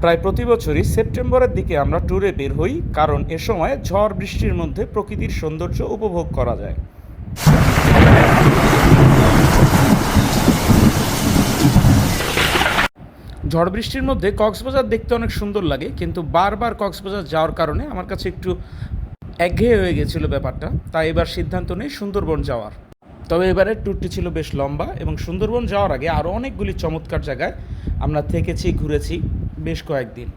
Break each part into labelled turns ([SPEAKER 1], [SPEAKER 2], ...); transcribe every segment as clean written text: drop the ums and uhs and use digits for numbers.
[SPEAKER 1] প্রায় প্রতি বছরই সেপ্টেম্বরের দিকে আমরা ট্যুরে বের হই, কারণ এ সময় ঝড় বৃষ্টির মধ্যে প্রকৃতির সৌন্দর্য উপভোগ করা যায়। ঝড় বৃষ্টির মধ্যে কক্সবাজার দেখতে অনেক সুন্দর লাগে, কিন্তু বারবার কক্সবাজার যাওয়ার কারণে আমার কাছে একটু একঘেয়ে হয়ে গেছিল ব্যাপারটা, তাই এবার সিদ্ধান্ত নেই সুন্দরবন যাওয়ার। তবে এবারের ট্যুরটি ছিল বেশ লম্বা, এবং সুন্দরবন যাওয়ার আগে আরও অনেকগুলি চমৎকার জায়গায় আমরা থেকেছি, ঘুরেছি বেশ কয়েকদিন।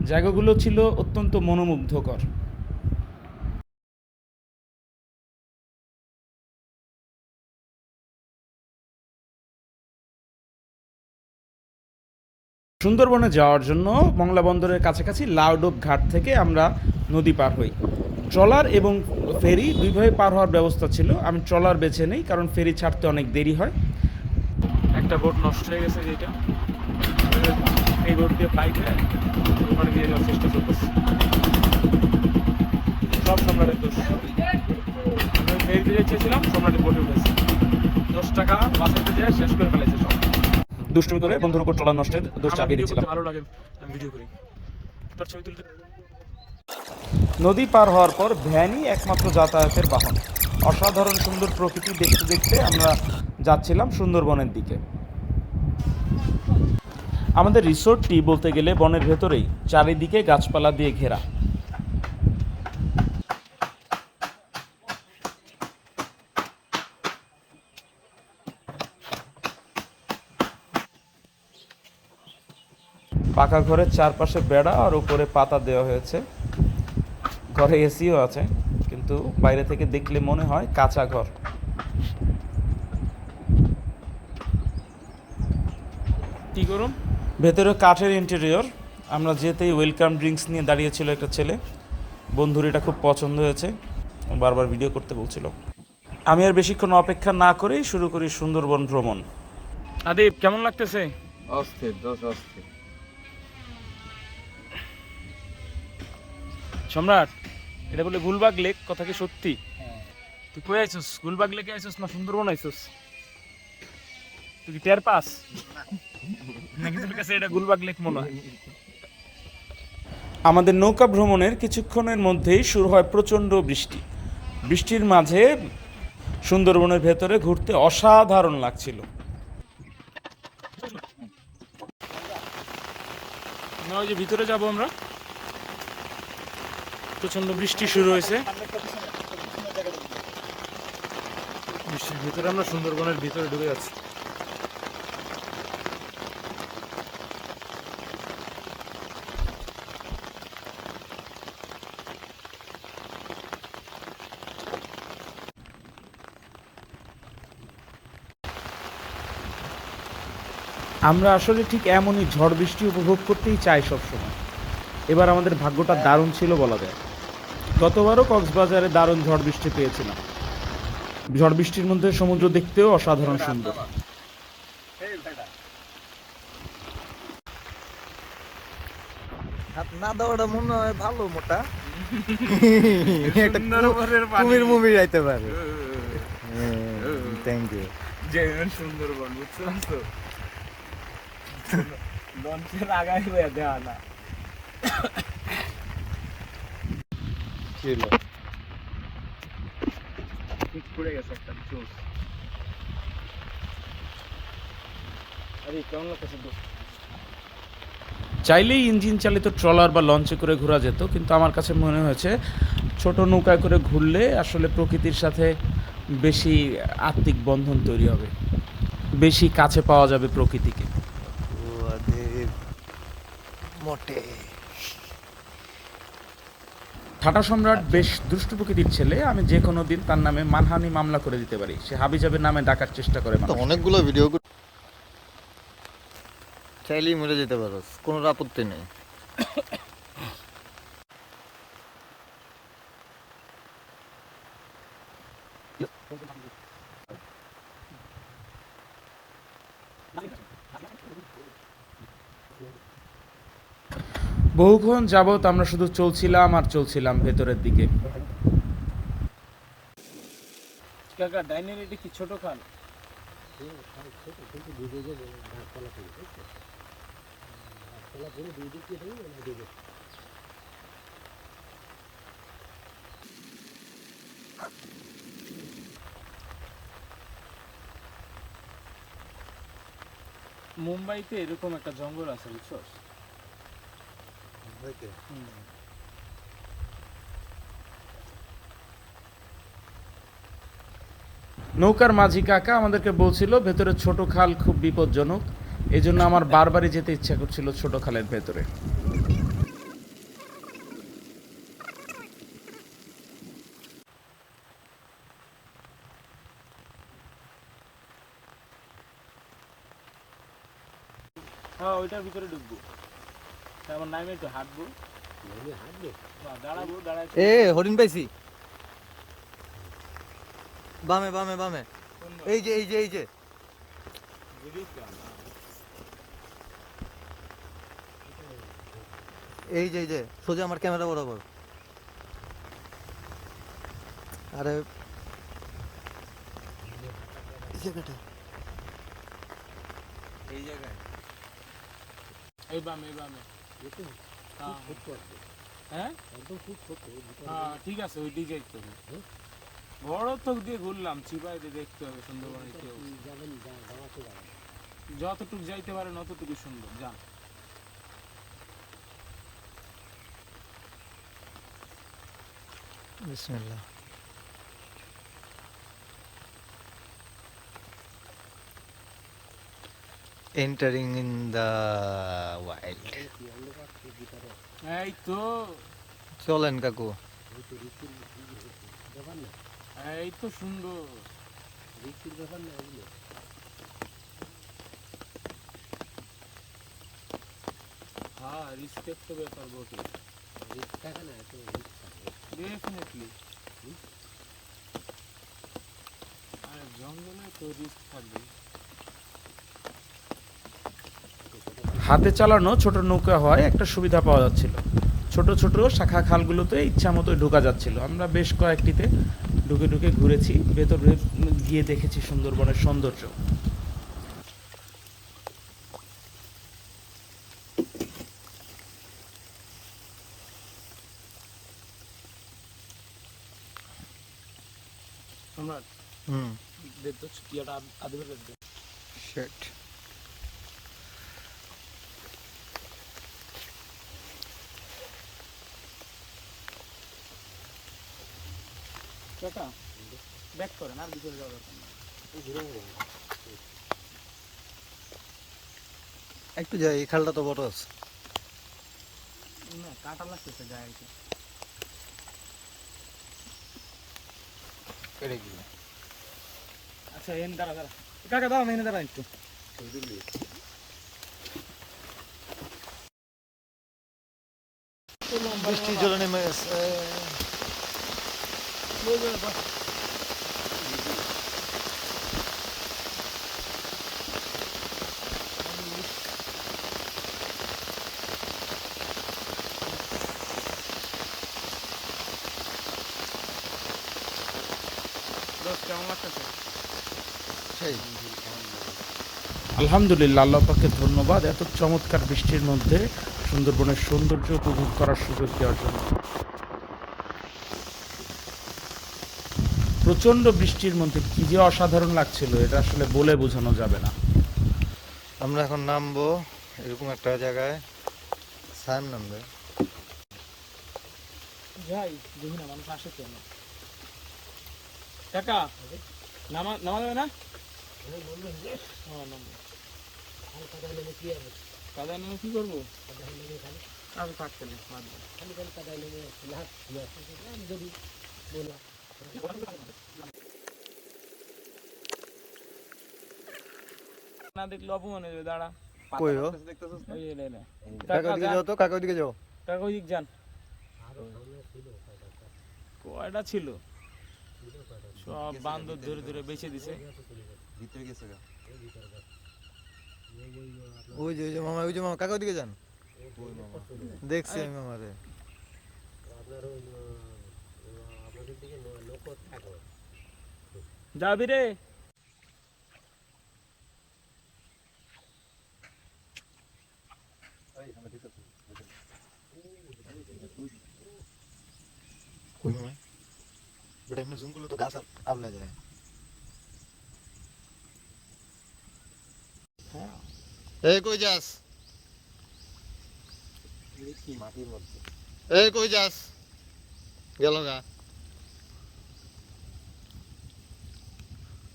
[SPEAKER 1] জায়গাগুলো ছিল অত্যন্ত মনোমুগ্ধকর। সুন্দরবনে যাওয়ার জন্য মংলা বন্দরের কাছাকাছি লাউডোব ঘাট থেকে আমরা নদী পার হই। ট্রলার এবং ফেরি দুইভাবে পার হওয়ার ব্যবস্থা ছিল। আমি ট্রলার বেছে নেই, কারণ ফেরি ছাড়তে অনেক দেরি হয়। একটা বোট নষ্ট হয়ে গেছে, যেটা এই বোট দিয়ে বাইক ওখানে দিয়ে যাওয়ার চেষ্টা করতেছি। সব সম্রাটের দোষ। আমি ফেরিতে যেতেছিলাম, সম্রাটের বোটে উঠেছি, 10 টাকা বাঁচাইতে যেয়ে শেষ করে ফেলেছে সব। দুষ্টুমি করে বন্ধুর উপর ট্রলার নষ্টের দোষ চাপিয়ে দিচ্ছিলাম। ভালো লাগে ভিডিও করি, তার ছবি তুলতে। নদী পার হওয়ার পর ভ্যানই একমাত্র যাতায়াতের বাহন। অসাধারণ সুন্দর প্রকৃতি দেখতে দেখতে আমরা যাচ্ছিলাম সুন্দরবনের দিকে। আমাদের রিসোর্টটি বলতে গেলে বনের ভেতরেই, চারিদিকে গাছপালা দিয়ে ঘেরা। পাকা ঘরের চারপাশে বেড়া আর উপরে পাতা দেওয়া হয়েছে। ঘরে এসিও আছে, কিন্তু বাইরে থেকে দেখলে মনে হয় কাঁচা ঘর। কি করুন, ভেতরে কাঠের ইন্টেরিয়র। আমরা যেতেই ওয়েলকাম ড্রিঙ্কস নিয়ে দাঁড়িয়েছিল একটা ছেলে। বন্ধুর এটা খুব পছন্দ হয়েছে, বারবার ভিডিও করতে বলছিল। আমি আর বেশিক্ষণ অপেক্ষা না করেই শুরু করি সুন্দরবন ভ্রমণ। আদিব, কেমন লাগতেছে?
[SPEAKER 2] অস্থির দোষ অস্থির।
[SPEAKER 1] সম্রাট, এটা বলে গুলবাগ লেক, কথা কি সত্যি? তুই কই আইছস? গুলবাগ লেকে আইছস না সুন্দরবন আইছস? তুই কি টের পাস নাকি তোর কাছে এটা গুলবাগ লেক মনে হয়? আমাদের নৌকা ভ্রমণের কিছুক্ষণের মধ্যেই শুরু হয় প্রচণ্ড বৃষ্টি। বৃষ্টির মাঝে সুন্দরবনের ভেতরে ঘুরতে অসাধারণ লাগছিল। ওই যে ভিতরে যাব আমরা, প্রচণ্ড বৃষ্টি শুরু হয়েছে। বৃষ্টির ভিতরে আমরা সুন্দরবনের ভিতরে ঢুকে যাচ্ছি। আমরা আসলে ঠিক এমনই ঝড় বৃষ্টি উপভোগ করতেই চাই সবসময়। এবার আমাদের ভাগ্যটা দারুণ ছিল বলা যায়। গতবারও কক্সবাজারে দারুণ ঝড় বৃষ্টি পেয়েছিলাম। ঝড় বৃষ্টির মধ্যে সমুদ্র দেখতেও অসাধারণ সুন্দর।
[SPEAKER 2] হাত না দেওয়াটা মনে হয় ভালো মোটা। একটা কুমির মুভি যাইতে পারে। Thank you.
[SPEAKER 1] জেনুইন সুন্দরবন, বুঝছো তো? লঞ্চের আগাই হয়ে দেওয়া না।
[SPEAKER 2] ছিল
[SPEAKER 1] ঠিক পড়ে গেছে একটা জোস। আরে কেমন লাগতেছে দোস্ত? চাইলেই ইঞ্জিন চালিত ট্রলার বা লঞ্চে করে ঘোরা যেত, কিন্তু আমার কাছে মনে হয়েছে ছোট নৌকায় করে ঘুরলে আসলে প্রকৃতির সাথে বেশি আত্মিক বন্ধন তৈরি হবে, বেশি কাছে পাওয়া যাবে প্রকৃতিকে।
[SPEAKER 2] ওদের মোটে
[SPEAKER 1] ঠাটা সম্রাট বেশ দুষ্টু প্রকৃতির ছেলে। আমি যে কোনো দিন তার নামে মানহানি মামলা করে দিতে পারি। সে হাবিজাবের নামে ডাকার চেষ্টা করে।
[SPEAKER 2] তো অনেকগুলো ভিডিও চাইলেই মরে যেতে পারো, কোনো আপত্তি নেই।
[SPEAKER 1] বহুক্ষণ যাবৎ আমরা শুধু চলছিলাম আর চলছিলাম ভেতরের দিকে। কাকা, ডাইনের এটা কি ছোট খাল? মুম্বাইতে এরকম একটা জঙ্গল আছে বুঝছো? নৌকার মাঝি কাকা আমাদেরকে বলছিল ভেতরে ছোট খাল খুব বিপজ্জনক, এই জন্য আমার বারবারই যেতে ইচ্ছা করছিল ছোট খালের ভেতরে। হ্যাঁ, ওইটার ভিতরে ঢুকবো, তারপর নামে একটু হাঁটবো, দাঁড়াবো, দাঁড়ায়
[SPEAKER 2] এ হরিণ পাইছি, বামে বামে বামে, এই যে এই যে এই যে এই যে এই যে সোজা আমার ক্যামেরা বরাবর। আরে এই জায়গাটা, এই জায়গায়
[SPEAKER 1] এই বামে, এই বামে। হ্যাঁ, হ্যাঁ, ঠিক আছে, ওই দিকে যাইতে হবে। বড় চোখ দিয়ে ঘুরলাম, চিপাই দিয়ে দেখতে হবে সুন্দরবনের কি অবস্থা। যতটুকু যাইতে পারেন অতটুকু সুন্দর, যান।
[SPEAKER 2] বিসমিল্লাহ। Entering in the wild.
[SPEAKER 1] এই তো,
[SPEAKER 2] চলেন কাকু।
[SPEAKER 1] এই তো সুন্দর। হ্যাঁ, রিস্কের তো ব্যাপার বটে, ডেফিনেটলি। আর জঙ্গলে তো রিস্ক থাকবে। হাতে চালানো ছোট নৌকা হয় একটা সুবিধা পাওয়া যাচ্ছিল, ছোট ছোট শাখা খালগুলোতে ইচ্ছা মতো ঢোকা যাচ্ছিল। আমরা বেশ কয়েকটিতে ঢুকে ঢুকে ঘুরেছি, ভেতরে গিয়ে দেখেছি সুন্দরবনের সৌন্দর্য। সম্রাট, দেখতো ইয়াটা আদিবের দেখতে।
[SPEAKER 2] শিট।
[SPEAKER 1] কাকা ব্যাক করেন, আর ভিতরে যাওয়ার দরকার নেই।
[SPEAKER 2] একটু যাই, এই খালটা তো বড় আছে।
[SPEAKER 1] না, কাটা লাগতেছে গায়ে এসে। আচ্ছা, এনে দাঁড়া দাঁড়া, কাকা দাঁড়ান, এনে দাঁড়ান একটু।
[SPEAKER 2] বৃষ্টি জলে নেমে গেছে।
[SPEAKER 1] কেমন লাগতেছে?
[SPEAKER 2] সেই
[SPEAKER 1] আলহামদুলিল্লাহ, আল্লাহ পাককে ধন্যবাদ এত চমৎকার বৃষ্টির মধ্যে সুন্দরবনের সৌন্দর্য উপভোগ করার সুযোগ দেওয়ার জন্য। প্রচন্ড বৃষ্টির মধ্যে কি যে অসাধারণ লাগছিল, এটা আসলে বলে বোঝানো যাবে না।
[SPEAKER 2] আমরা এখন নামবো এরকম একটা জায়গায়, সায়ন নামবে।
[SPEAKER 1] যাই দেখি না, মানুষ আসে কেন। কাকা নামা যাবে না? কাদা নেমে কি করবো? আমি থাকতে নেই, না দেখলে অপমান হয়ে যাবে। দাঁড়া,
[SPEAKER 2] কই ও? কাকা ওদিকে যাও তো, কাকা ওদিকে যাও।
[SPEAKER 1] কাকা ওই দিক যান। কয়টা ছিল? সব বান্দর ধরে ধরে বেঁচে দিছে।
[SPEAKER 2] ওই যে মামা, ওই যে মামা, কাকা ওদিকে যান। দেখছি আমি মামারে।
[SPEAKER 1] যাবি রে?
[SPEAKER 2] কই মামা বেটা এমনি জুম করলে তো গাছ আবলা যায়। এই কই যাস?
[SPEAKER 1] মাটির মধ্যে
[SPEAKER 2] এই কই যাস? গেল গা,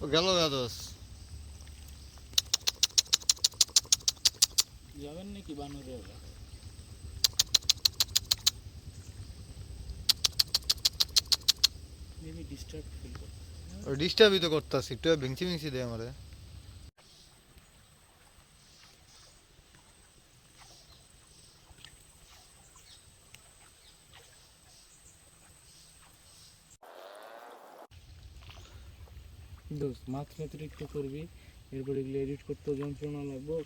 [SPEAKER 2] ও গেল গা দোষ।
[SPEAKER 3] যাবেন নাকি বানরে? মেবি ডিস্টার্ব ফিল করতে।
[SPEAKER 2] ও ডিস্টার্বই তো করতাছি, একটু ভেঙচি ভেঙচি দে আমারে।
[SPEAKER 3] দোস্ত মাছ অতিরিক্ত করবি, এরপর এগুলো এডিট করতেও যন্ত্রণা লাগবে।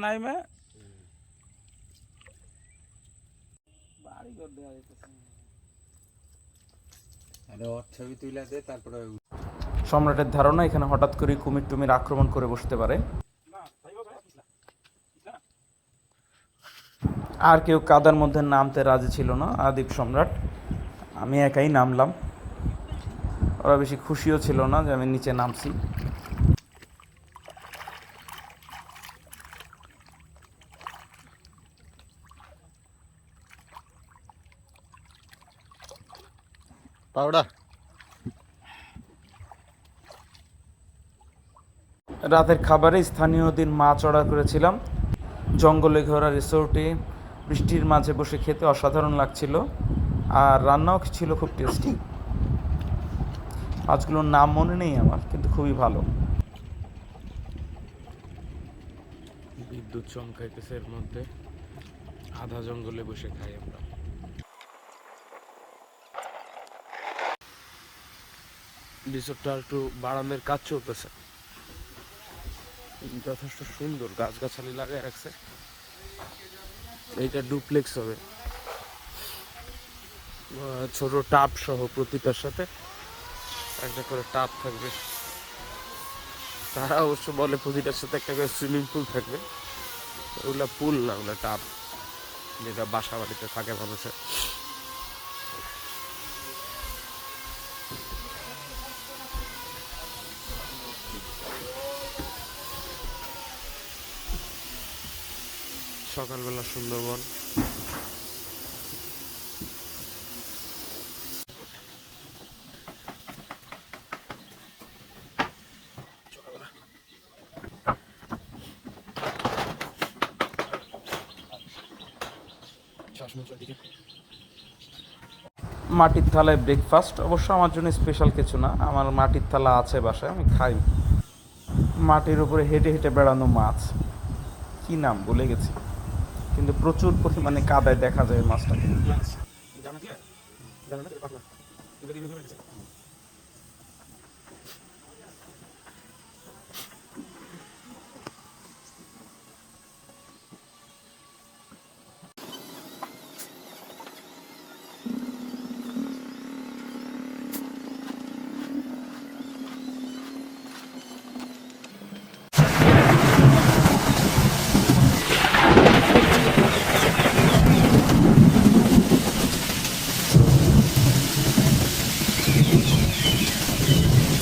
[SPEAKER 3] নাইমে বাড়ি ঘর দেওয়া যেতেছে।
[SPEAKER 4] ছবি তুলে দে, তারপরে
[SPEAKER 1] সম্রাটের ধারণা এখানে হঠাৎ করে কুমির টুমির আক্রমণ করে বসতে পারে। আর কেউ কাদার মধ্যে নামতে রাজি ছিল না, আদিব সম্রাট। আমি একাই নামলাম। ওরা বেশি খুশিও ছিল না যে আমি নিচে নামছি।
[SPEAKER 2] পাউডার
[SPEAKER 1] রাতের খাবারে স্থানীয় দিন মাছ অর্ডার করেছিলাম। জঙ্গলে ঘোরা রিসোর্টে বৃষ্টির মাঝে বসে খেতে অসাধারণ লাগছিল, আর রান্নাও ছিল খুব টেস্টি। মাছগুলোর নাম মনে নেই আমার, কিন্তু খুবই ভালো।
[SPEAKER 3] বিদ্যুৎ চমকাইতেছে এর মধ্যে, আধা জঙ্গলে বসে খাই আমরা। রিসোর্টটা একটু বাড়ানোর কাজ চলতেছে, যথেষ্ট সুন্দর গাছগাছালি লাগায় রাখছে। এইটা ডুপ্লেক্স হবে, ছোট টাব সহ প্রতিটার সাথে একটা করে টাব থাকবে। তারা অবশ্য বলে প্রতিটার সাথে একটা করে সুইমিং পুল থাকবে। ওগুলা পুল না, ওগুলা টাব, যেটা বাসা বাড়িতে থাকে মানুষের। সকালবেলা সুন্দরবন।
[SPEAKER 1] মাটির থালায় ব্রেকফাস্ট, অবশ্য আমার জন্য স্পেশাল কিছু না, আমার মাটির থালা আছে বাসায়, আমি খাই। মাটির উপরে হেঁটে হেঁটে বেড়ানো মাছ, কি নাম বলে গেছি, কিন্তু প্রচুর পরিমাণে কাদায় দেখা যায় মাছটাকে।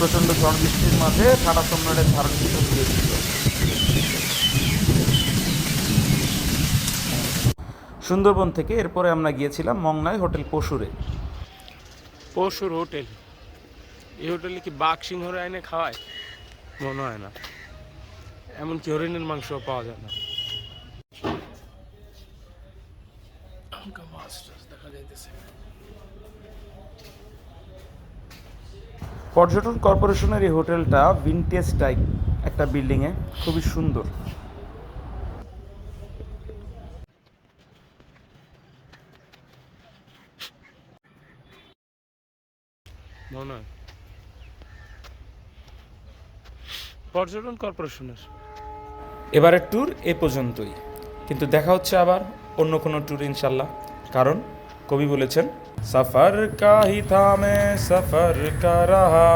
[SPEAKER 1] প্রচণ্ড ঝড় বৃষ্টির মাঝে ঠাডা সম্রাটের ধারণ দিয়েছিল। সুন্দরবন থেকে এরপরে আমরা গিয়েছিলাম মংলায় হোটেল পশুরে।
[SPEAKER 3] পশুর হোটেল, এই হোটেলে কি বাঘ সিংহর আইনে খাওয়ায়? মনে হয় না, এমনকি হরিণের মাংস পাওয়া যায় না। দেখা যাইতেছে
[SPEAKER 1] পর্যটন কর্পোরেশনের এই হোটেলটা ভিনটেজ টাইপ একটা বিল্ডিংয়ে, খুবই সুন্দর।
[SPEAKER 3] মনে হয় পর্যটন কর্পোরেশনের।
[SPEAKER 1] এবারের ট্যুর এ পর্যন্তই, কিন্তু দেখা হচ্ছে আবার অন্য কোনো ট্যুর ইনশাল্লাহ। কারণ কবি বলেছেন, সফর কা হি থা মে সফর কা রাহা।